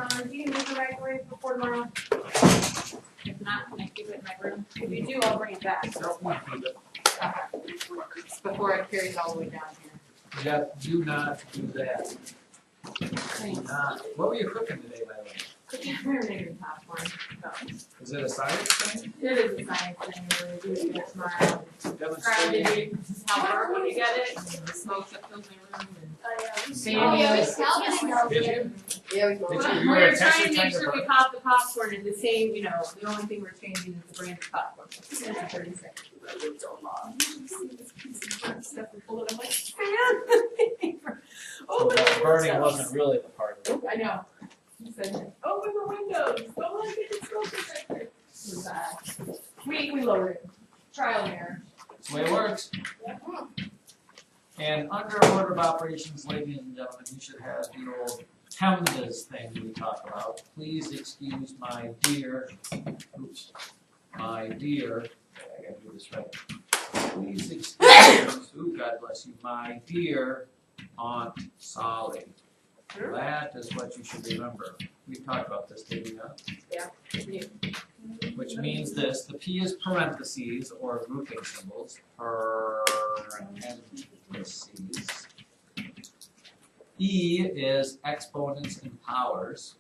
Do you need the microwave before tomorrow? If not, can I keep it in my room? If you do, I'll bring it back. Before it carries all the way down here. Yeah, do not do that. Do not. What were you cooking today, by the way? Cooking marinated popcorn. Is it a science thing? It is a science thing, we're doing it tomorrow. Demonstrating. Probably how it works when you get it, and the smoke that fills my room. Did you? We're You were trying to make trying sure we pop the popcorn in the same, the only thing we're changing is the brand of popcorn. It's 30 seconds. It's so long. Stuff we pull it, I'm like, So that burning wasn't really the part of it. I know. He said, open the windows, don't let it get smoke detector. We lowered it. Trial and error. That's the way it works. And under order of operations, ladies and gentlemen, you should have the old PEMDAS thing we talk about. Please excuse my dear, I gotta do this right. Please excuse, God bless you, my dear Aunt Solly. That is what you should remember. We talked about this, did we not? Yeah. Which means this, the P is parentheses or grouping symbols, parentheses. E is exponents and powers.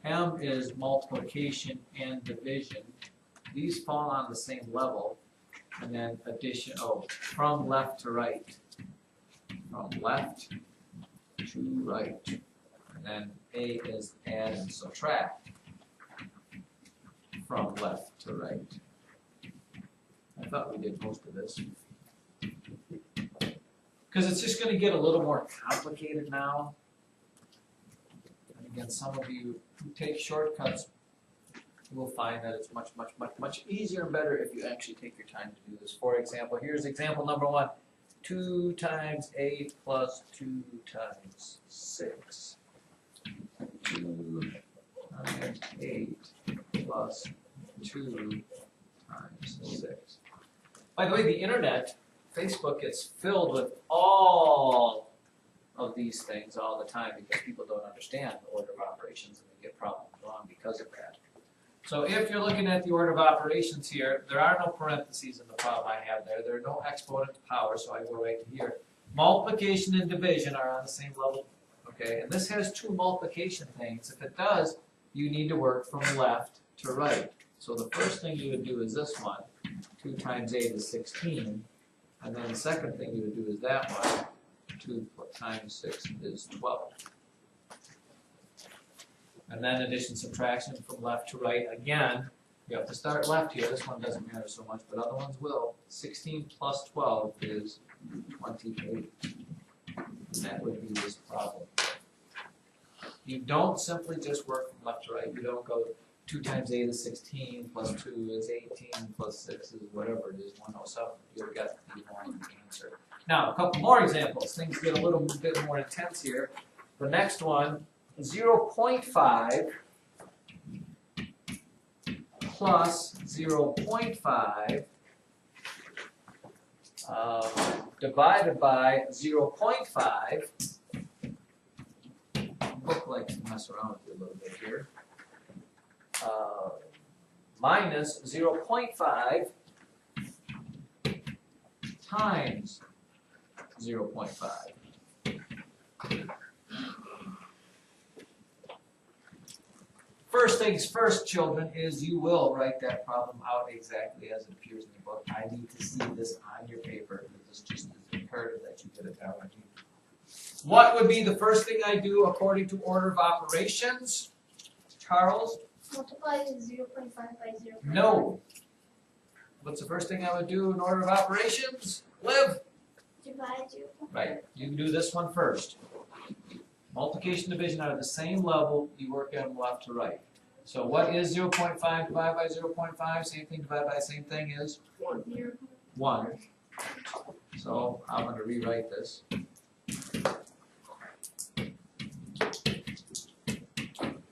M is multiplication and division. These fall on the same level. And then addition, from left to right. From left to right. And then A is add and subtract. From left to right. I thought we did most of this. Because it's just going to get a little more complicated now. And again, some of you who take shortcuts will find that it's much easier and better if you actually take your time to do this. For example, here's example number 1. 2 times 8 plus 2 times 6. 2 times 8 plus 2 times 6. By the way, the internet, Facebook gets filled with all of these things all the time because people don't understand the order of operations and they get problems wrong because of that. So if you're looking at the order of operations here, there are no parentheses in the problem I have there. There are no exponent to power, so I go right to here. Multiplication and division are on the same level, okay? And this has 2 multiplication things. If it does, you need to work from left to right. So the first thing you would do is this one. 2 times 8 is 16. And then the second thing you would do is that one. 2 times 6 is 12. And then addition, subtraction from left to right. Again, you have to start left here. This one doesn't matter so much, but other ones will. 16 plus 12 is 28. And that would be this problem. You don't simply just work from left to right. You don't go 2 times 8 is 16, plus 2 is 18, plus 6 is whatever it is, 107. You'll get the wrong answer. Now, a couple more examples. Things get a little bit more intense here. The next one, 0.5 plus 0.5 divided by 0.5. Book likes to mess around with you a little bit here. Minus 0.5 times 0.5. First things first, children, is you will write that problem out exactly as it appears in the book. I need to see this on your paper. This just is imperative that you get it down. What would be the first thing I do according to order of operations? Charles? Multiply 0.5 by 0.5. No. What's the first thing I would do in order of operations? Liv? Divide 0. Right. You can do this one first. Multiplication and division are at the same level. You work them left to right. So what is 0.5 divided by 0.5? Same thing divided by the same thing is? 1. So I'm going to rewrite this.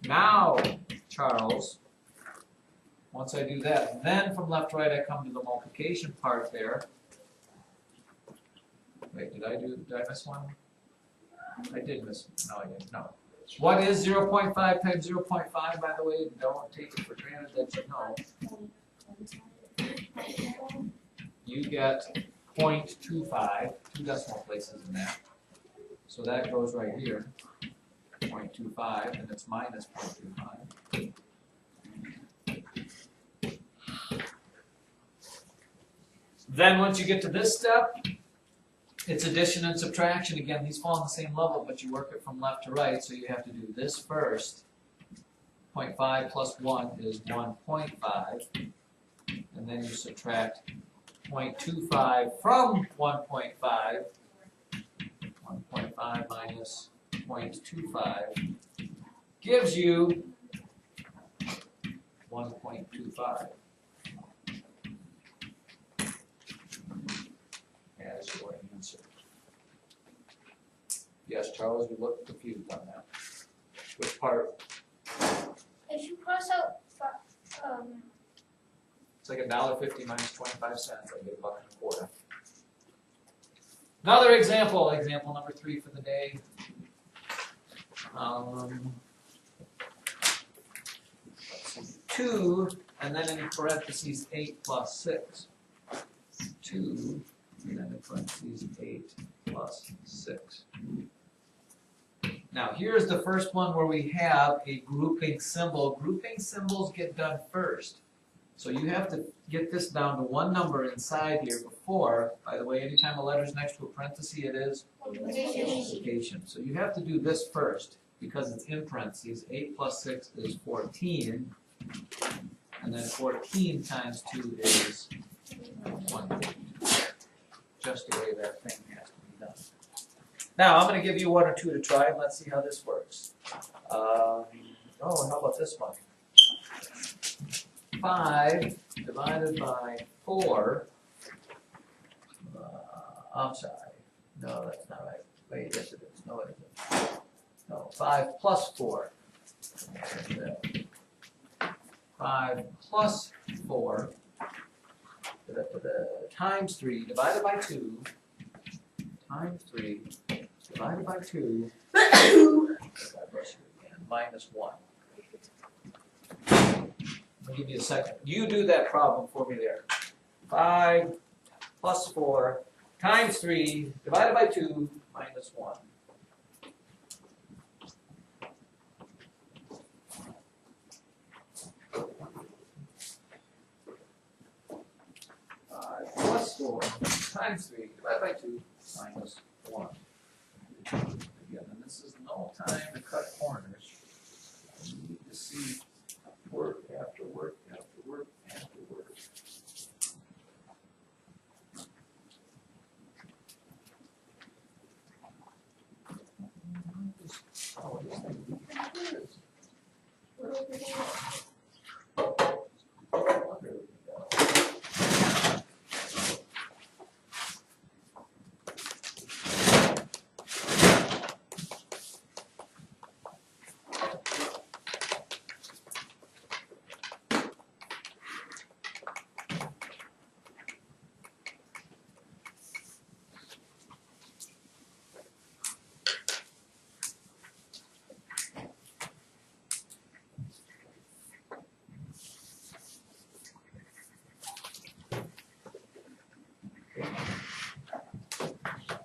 Now, Charles, once I do that, then from left to right I come to the multiplication part there. Wait, did I miss one? I did miss, no I didn't, no. What is 0.5 times 0.5, by the way? Don't take it for granted that you know. You get 0.25, 2 decimal places in that. So that goes right here, 0.25, and it's minus 0.25. Then once you get to this step, it's addition and subtraction. Again, these fall on the same level, but you work it from left to right, so you have to do this first. 0.5 plus 1 is 1.5, and then you subtract 0.25 from 1.5. 1.5 minus 0.25 gives you 1.25 as your answer. Yes, Charles, you look confused on that. Which part? If you cross out, It's like $1.50 minus 25 cents. I get $1.25. Another example, example number 3 for the day. 2, and then in parentheses 8 plus 6. 2, and then in parentheses 8 plus 6. Now here's the first one where we have a grouping symbol. Grouping symbols get done first. So you have to get this down to one number inside here before, by the way, anytime a letter's next to a parenthesis, it is multiplication. So you have to do this first because it's in parentheses. 8 plus 6 is 14. And then 14 times 2 is 150. Just the way that thing has to be done. Now, I'm going to give you 1 or 2 to try, and let's see how this works. How about this one? 5 divided by 4. I'm sorry. No, that's not right. Wait, yes it is. No, it isn't. No, 5 plus 4. 5 plus 4 times 3 divided by 2 times 3 divided by 2 minus 1. I'll give you a second. You do that problem for me there. 5 plus 4 times 3 divided by 2 minus 1. 5 plus 4 times 3 divided by 2 minus 1. Again, and this is no time to cut corners. You need to see work after work after work after work. Oh, this thing is.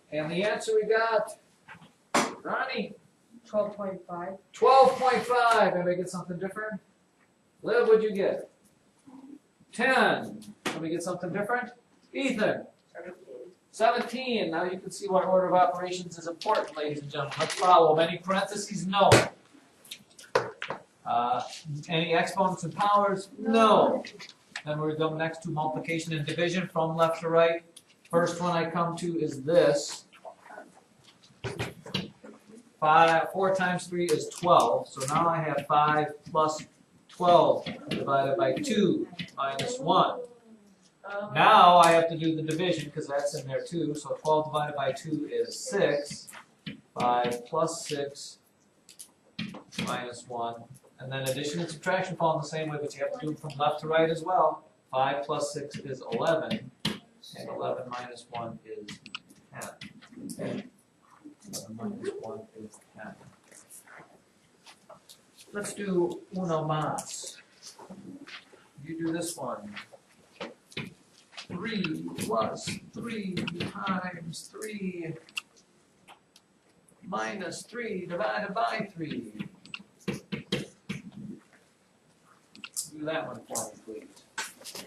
And the answer we got, Ronnie? 12.5. 12.5. Anybody get something different? Liv, what'd you get? 10. Somebody get something different? Ethan? 17. Now you can see what order of operations is important, ladies and gentlemen. Let's follow them. Any parentheses? No. Any exponents and powers? No. Then we're going next to multiplication and division from left to right. First one I come to is this. 4 times 3 is 12. So now I have 5 plus 12 divided by 2 minus 1. Now I have to do the division because that's in there too. So 12 divided by 2 is 6. 5 plus 6 minus 1. And then addition and subtraction fall in the same way, but you have to do them from left to right as well. 5 plus 6 is 11. And 11 minus 1 is 10. 11 minus 1 is 10. Let's do uno más. You do this one. 3 plus 3 times 3 minus 3 divided by 3. Do that one for me, please.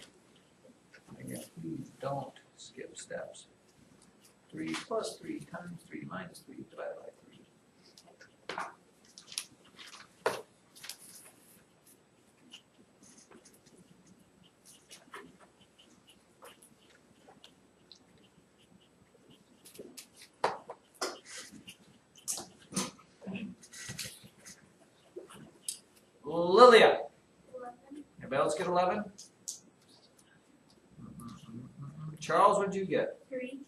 Again, please don't skip steps. 3 plus 3 times 3 minus 3 divided by 3. Lilia, 11. anybody else get 11? Charles, what'd you get? 3.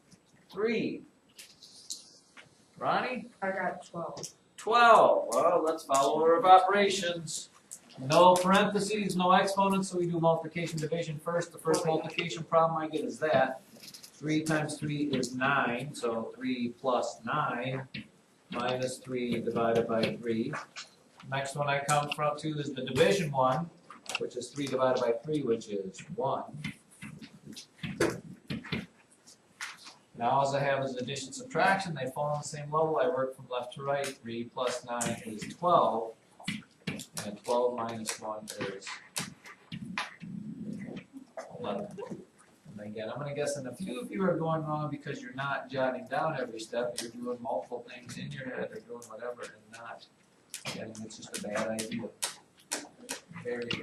3. Ronnie? I got 12. 12. Well, let's follow order of operations. No parentheses, no exponents, so we do multiplication division first. The first multiplication problem I get is that. 3 times 3 is 9, so 3 plus 9 minus 3 divided by 3. Next one I come from to is the division one, which is 3 divided by 3, which is 1. Now all I have is addition subtraction. They fall on the same level. I work from left to right. 3 plus 9 is 12. And 12 minus 1 is 11. And again, I'm going to guess that a few of you are going wrong because you're not jotting down every step. You're doing multiple things in your head or doing whatever and not. And it's just a bad idea. Very, very